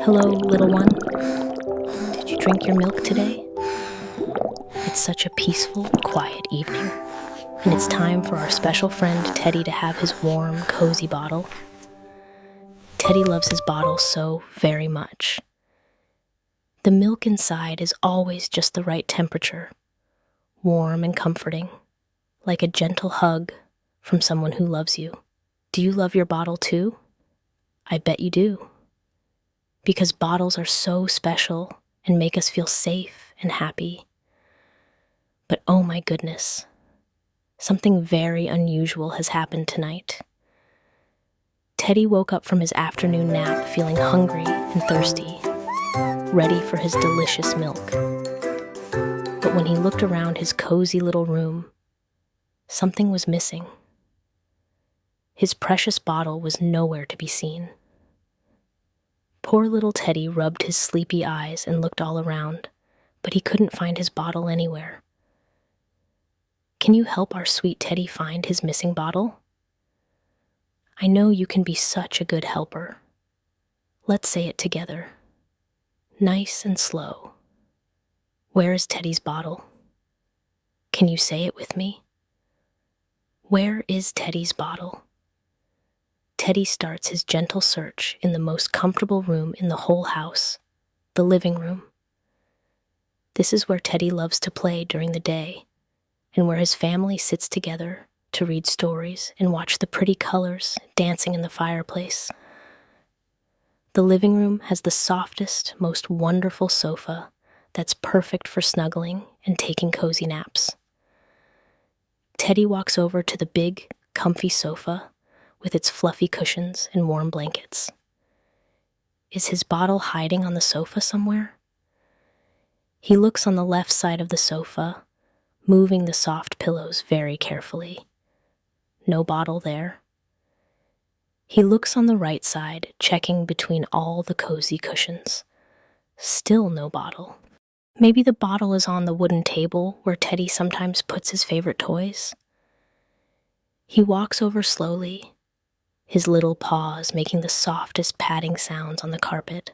Hello, little one. Did you drink your milk today? It's such a peaceful, quiet evening, and it's time for our special friend Teddy to have his warm, cozy bottle. Teddy loves his bottle so very much. The milk inside is always just the right temperature, warm and comforting, like a gentle hug from someone who loves you. Do you love your bottle too? I bet you do. Because bottles are so special and make us feel safe and happy. But oh my goodness, something very unusual has happened tonight. Teddy woke up from his afternoon nap feeling hungry and thirsty, ready for his delicious milk. But when he looked around his cozy little room, something was missing. His precious bottle was nowhere to be seen. Poor little Teddy rubbed his sleepy eyes and looked all around, but he couldn't find his bottle anywhere. Can you help our sweet Teddy find his missing bottle? I know you can be such a good helper. Let's say it together. Nice and slow. Where is Teddy's bottle? Can you say it with me? Where is Teddy's bottle? Teddy starts his gentle search in the most comfortable room in the whole house, the living room. This is where Teddy loves to play during the day, and where his family sits together to read stories and watch the pretty colors dancing in the fireplace. The living room has the softest, most wonderful sofa that's perfect for snuggling and taking cozy naps. Teddy walks over to the big, comfy sofa with its fluffy cushions and warm blankets. Is his bottle hiding on the sofa somewhere? He looks on the left side of the sofa, moving the soft pillows very carefully. No bottle there. He looks on the right side, checking between all the cozy cushions. Still no bottle. Maybe the bottle is on the wooden table where Teddy sometimes puts his favorite toys. He walks over slowly, his little paws making the softest padding sounds on the carpet.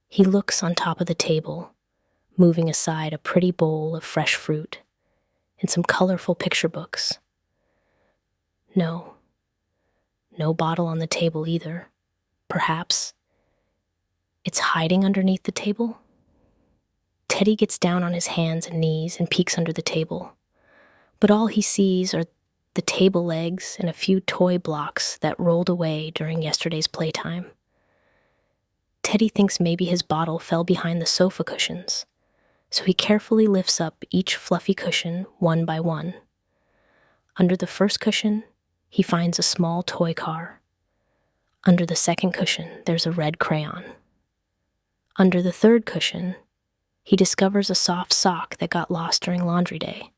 He looks on top of the table, moving aside a pretty bowl of fresh fruit and some colorful picture books. No bottle on the table either. Perhaps it's hiding underneath the table? Teddy gets down on his hands and knees and peeks under the table, but all he sees are the table legs and a few toy blocks that rolled away during yesterday's playtime. Teddy thinks maybe his bottle fell behind the sofa cushions, so he carefully lifts up each fluffy cushion one by one. Under the first cushion, he finds a small toy car. Under the second cushion, there's a red crayon. Under the third cushion, he discovers a soft sock that got lost during laundry day.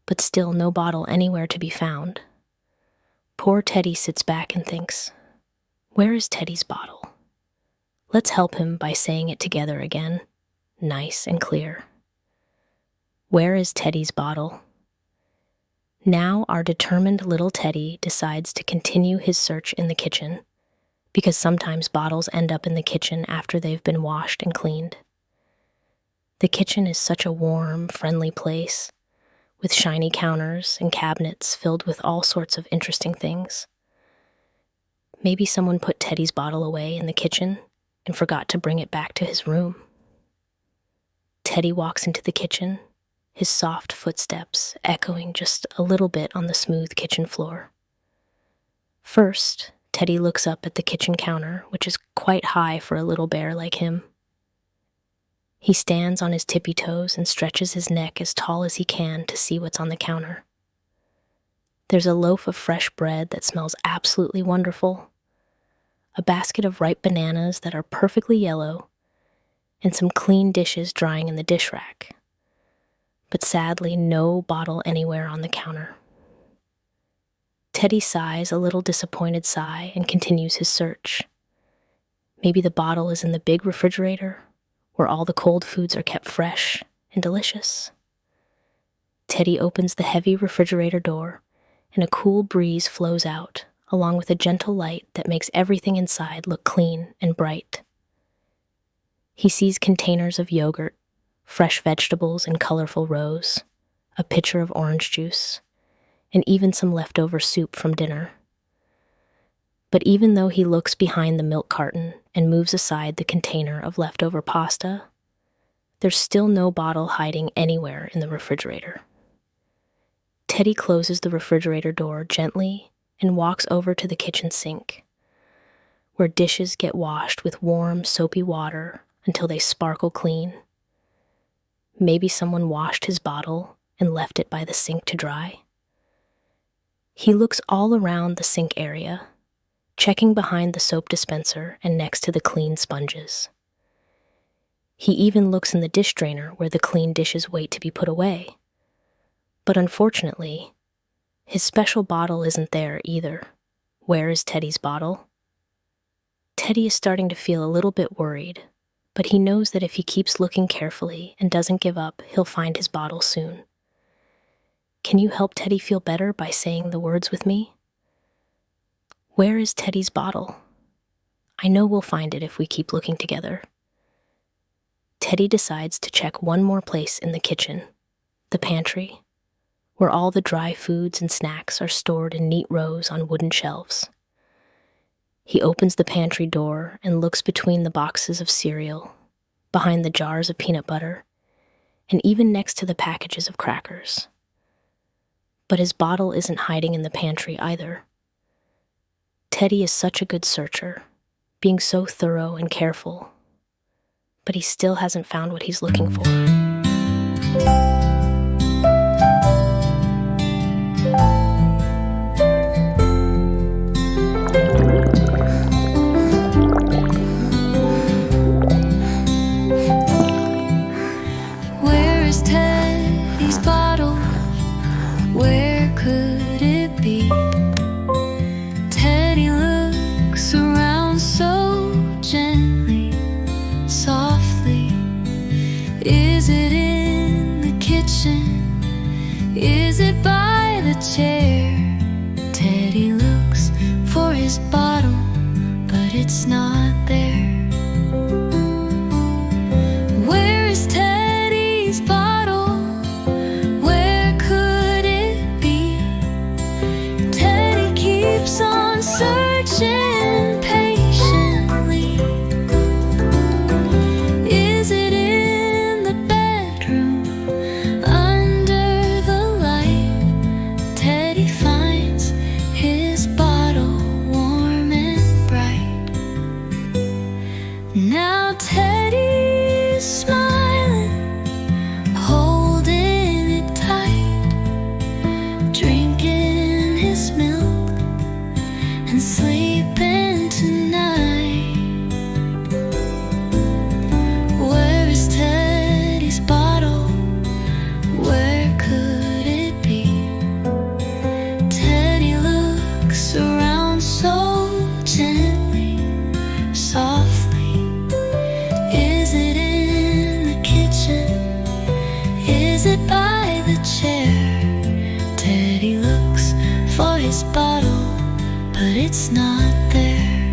But still no bottle anywhere to be found. Poor Teddy sits back and thinks, where is Teddy's bottle? Let's help him by saying it together again, nice and clear. Where is Teddy's bottle? Now our determined little Teddy decides to continue his search in the kitchen, because sometimes bottles end up in the kitchen after they've been washed and cleaned. The kitchen is such a warm, friendly place, with shiny counters and cabinets filled with all sorts of interesting things. Maybe someone put Teddy's bottle away in the kitchen and forgot to bring it back to his room. Teddy walks into the kitchen, his soft footsteps echoing just a little bit on the smooth kitchen floor. First, Teddy looks up at the kitchen counter, which is quite high for a little bear like him. He stands on his tippy toes and stretches his neck as tall as he can to see what's on the counter. There's a loaf of fresh bread that smells absolutely wonderful, a basket of ripe bananas that are perfectly yellow, and some clean dishes drying in the dish rack. But sadly, no bottle anywhere on the counter. Teddy sighs a little disappointed sigh and continues his search. Maybe the bottle is in the big refrigerator, where all the cold foods are kept fresh and delicious. Teddy opens the heavy refrigerator door, and a cool breeze flows out, along with a gentle light that makes everything inside look clean and bright. He sees containers of yogurt, fresh vegetables in colorful rows, a pitcher of orange juice, and even some leftover soup from dinner. But even though he looks behind the milk carton and moves aside the container of leftover pasta, there's still no bottle hiding anywhere in the refrigerator. Teddy closes the refrigerator door gently and walks over to the kitchen sink, where dishes get washed with warm, soapy water until they sparkle clean. Maybe someone washed his bottle and left it by the sink to dry. He looks all around the sink area, checking behind the soap dispenser and next to the clean sponges. He even looks in the dish drainer where the clean dishes wait to be put away. But unfortunately, his special bottle isn't there either. Where is Teddy's bottle? Teddy is starting to feel a little bit worried, but he knows that if he keeps looking carefully and doesn't give up, he'll find his bottle soon. Can you help Teddy feel better by saying the words with me? Where is Teddy's bottle? I know we'll find it if we keep looking together. Teddy decides to check one more place in the kitchen, the pantry, where all the dry foods and snacks are stored in neat rows on wooden shelves. He opens the pantry door and looks between the boxes of cereal, behind the jars of peanut butter, and even next to the packages of crackers. But his bottle isn't hiding in the pantry either. Teddy is such a good searcher, being so thorough and careful, but he still hasn't found what he's looking for. Where is Teddy's bottle? Where could it be? Teddy looks around so gently, softly. Is it in the kitchen? Is it by the chair? Teddy looks for his bottle, but it's not there. Where is Teddy's bottle? Where could it be? Teddy keeps on searching patiently. Is it in the bedroom under the light? Teddy finds his bottle warm and bright. Now Teddy's smiling, holding it tight, drinking his milk and sleeping tonight. Where is Teddy's bottle? Where could it be? Teddy looks around so gently, softly. Is it in the kitchen? Is it by the chair? Teddy looks for his bottle, but it's not there.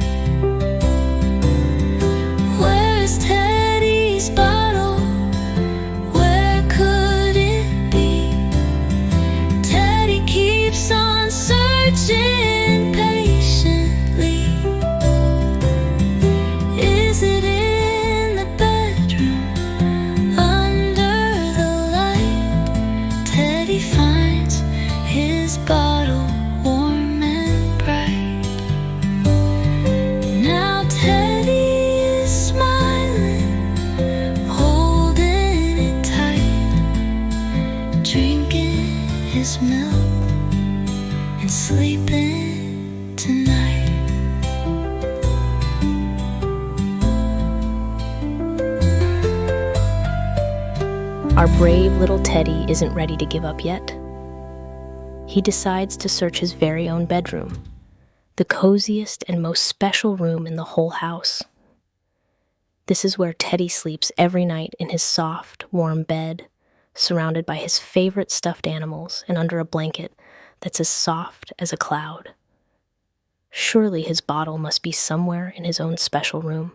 Where is Teddy's bottle? Where could it be? Teddy keeps on searching patiently. Is it in the bedroom under the light? Teddy finds his bottle warm and bright. Now Teddy is smiling, holding it tight, drinking his milk and sleeping tonight. Our brave little Teddy isn't ready to give up yet. He decides to search his very own bedroom, the coziest and most special room in the whole house. This is where Teddy sleeps every night in his soft, warm bed, surrounded by his favorite stuffed animals and under a blanket that's as soft as a cloud. Surely his bottle must be somewhere in his own special room.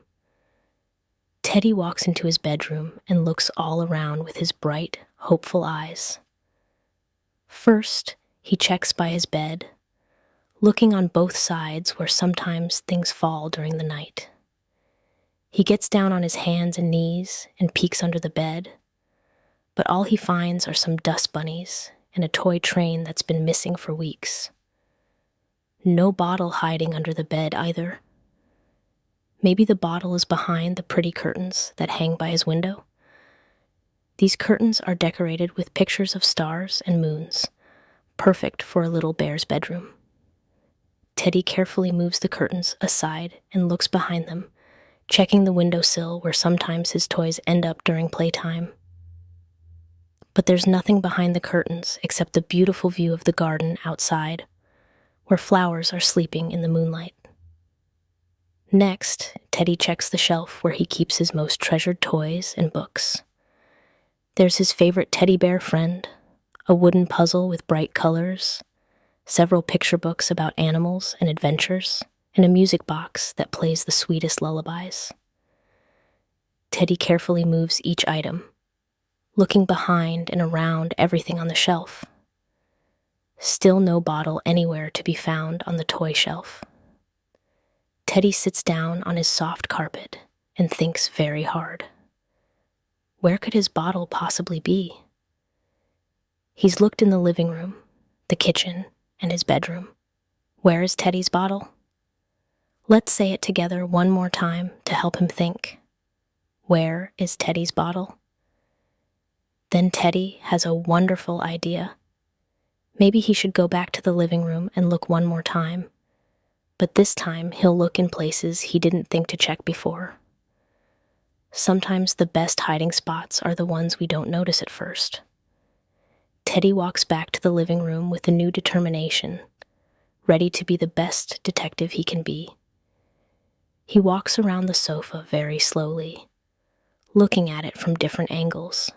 Teddy walks into his bedroom and looks all around with his bright, hopeful eyes. First, he checks by his bed, looking on both sides where sometimes things fall during the night. He gets down on his hands and knees and peeks under the bed, but all he finds are some dust bunnies and a toy train that's been missing for weeks. No bottle hiding under the bed either. Maybe the bottle is behind the pretty curtains that hang by his window. These curtains are decorated with pictures of stars and moons, perfect for a little bear's bedroom. Teddy carefully moves the curtains aside and looks behind them, checking the windowsill where sometimes his toys end up during playtime. But there's nothing behind the curtains except the beautiful view of the garden outside, where flowers are sleeping in the moonlight. Next, Teddy checks the shelf where he keeps his most treasured toys and books. There's his favorite teddy bear friend, a wooden puzzle with bright colors, several picture books about animals and adventures, and a music box that plays the sweetest lullabies. Teddy carefully moves each item, looking behind and around everything on the shelf. Still no bottle anywhere to be found on the toy shelf. Teddy sits down on his soft carpet and thinks very hard. Where could his bottle possibly be? He's looked in the living room, the kitchen, and his bedroom. Where is Teddy's bottle? Let's say it together one more time to help him think. Where is Teddy's bottle? Then Teddy has a wonderful idea. Maybe he should go back to the living room and look one more time. But this time he'll look in places he didn't think to check before. Sometimes the best hiding spots are the ones we don't notice at first. Teddy walks back to the living room with a new determination, ready to be the best detective he can be. He walks around the sofa very slowly, looking at it from different angles.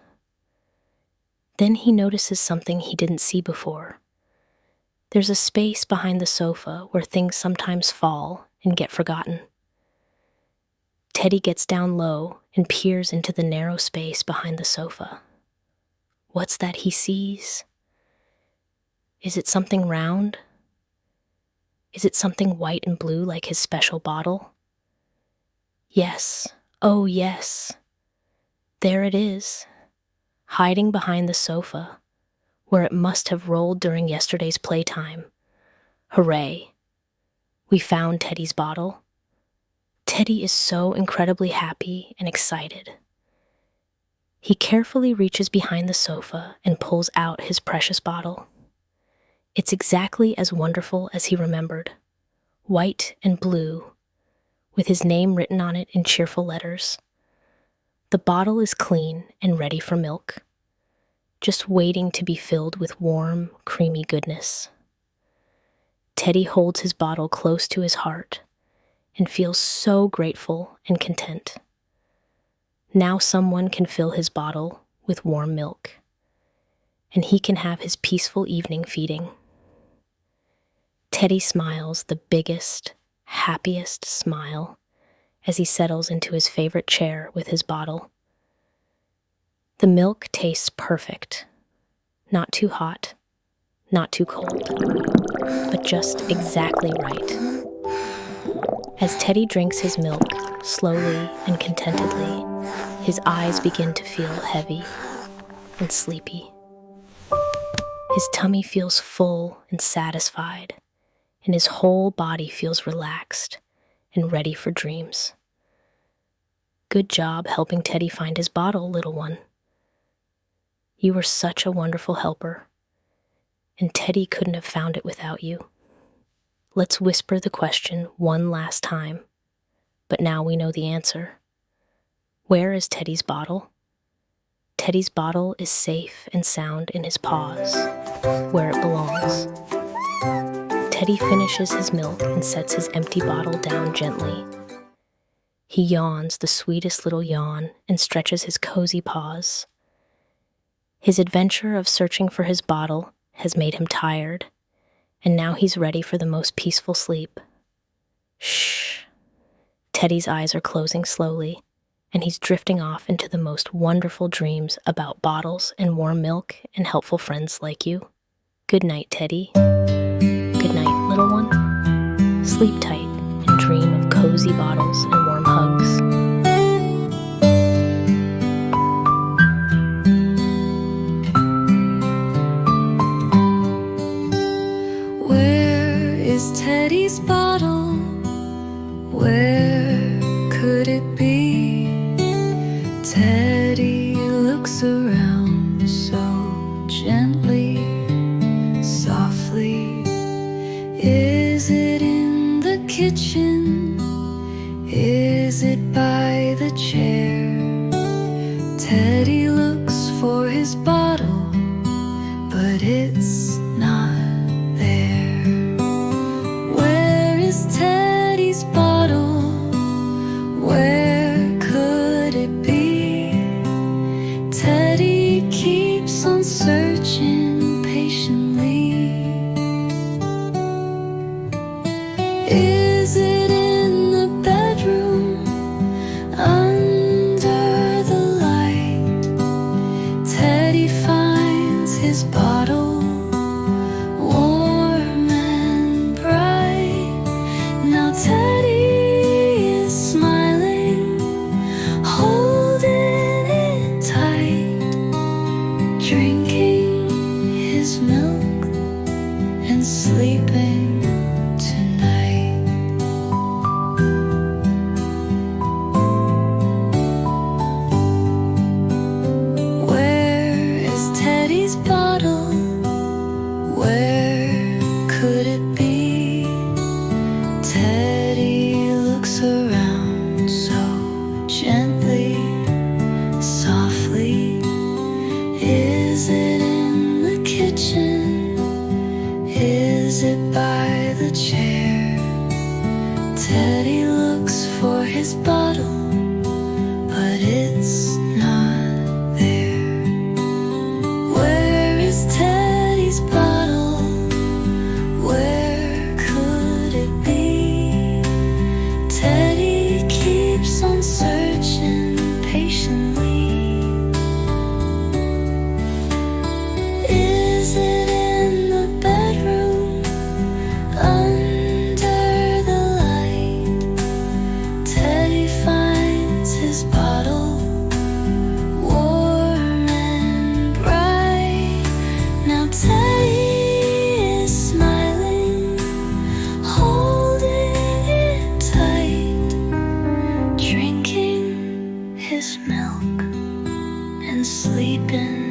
Then he notices something he didn't see before. There's a space behind the sofa where things sometimes fall and get forgotten. Teddy gets down low and peers into the narrow space behind the sofa. What's that he sees? Is it something round? Is it something white and blue like his special bottle? Yes, oh yes. There it is, hiding behind the sofa, where it must have rolled during yesterday's playtime. Hooray! We found Teddy's bottle. Teddy is so incredibly happy and excited. He carefully reaches behind the sofa and pulls out his precious bottle. It's exactly as wonderful as he remembered, white and blue, with his name written on it in cheerful letters. The bottle is clean and ready for milk, just waiting to be filled with warm, creamy goodness. Teddy holds his bottle close to his heart and feels so grateful and content. Now someone can fill his bottle with warm milk, and he can have his peaceful evening feeding. Teddy smiles the biggest, happiest smile as he settles into his favorite chair with his bottle. The milk tastes perfect. Not too hot, not too cold, but just exactly right. As Teddy drinks his milk slowly and contentedly, his eyes begin to feel heavy and sleepy. His tummy feels full and satisfied, and his whole body feels relaxed and ready for dreams. Good job helping Teddy find his bottle, little one. You were such a wonderful helper, and Teddy couldn't have found it without you. Let's whisper the question one last time, but now we know the answer. Where is Teddy's bottle? Teddy's bottle is safe and sound in his paws, where it belongs. Teddy finishes his milk and sets his empty bottle down gently. He yawns the sweetest little yawn and stretches his cozy paws. His adventure of searching for his bottle has made him tired, and now he's ready for the most peaceful sleep. Shh. Teddy's eyes are closing slowly, and he's drifting off into the most wonderful dreams about bottles and warm milk and helpful friends like you. Good night, Teddy. Good night, little one. Sleep tight and dream of cozy bottles and warm hugs. Where is Teddy's bottle? Where could it be? Teddy looks around so gently, softly. Is it in the kitchen? Is it by the chair? Teddy looks for his bottle, but it's not there. Where is Teddy's bottle? Where could it be? Teddy keeps on searching patiently. Is it in the bedroom under the light? Teddy finds his bottle, warm and bright. Now Teddy is smiling, holding it tight, drinking his milk and sleeping tonight. Where is Teddy's bottle? Where could it be? Teddy looks around so gently, softly. Is it in the kitchen? Is it by the chair? Teddy looks for his bottle, but it's not there. Where is Teddy's bottle? Where could it be? Teddy keeps on searching patiently. Is it in the bedroom under the light? Teddy finds his bottle, warm and bright. Now Teddy is smiling, holding it tight, drinking his milk and sleeping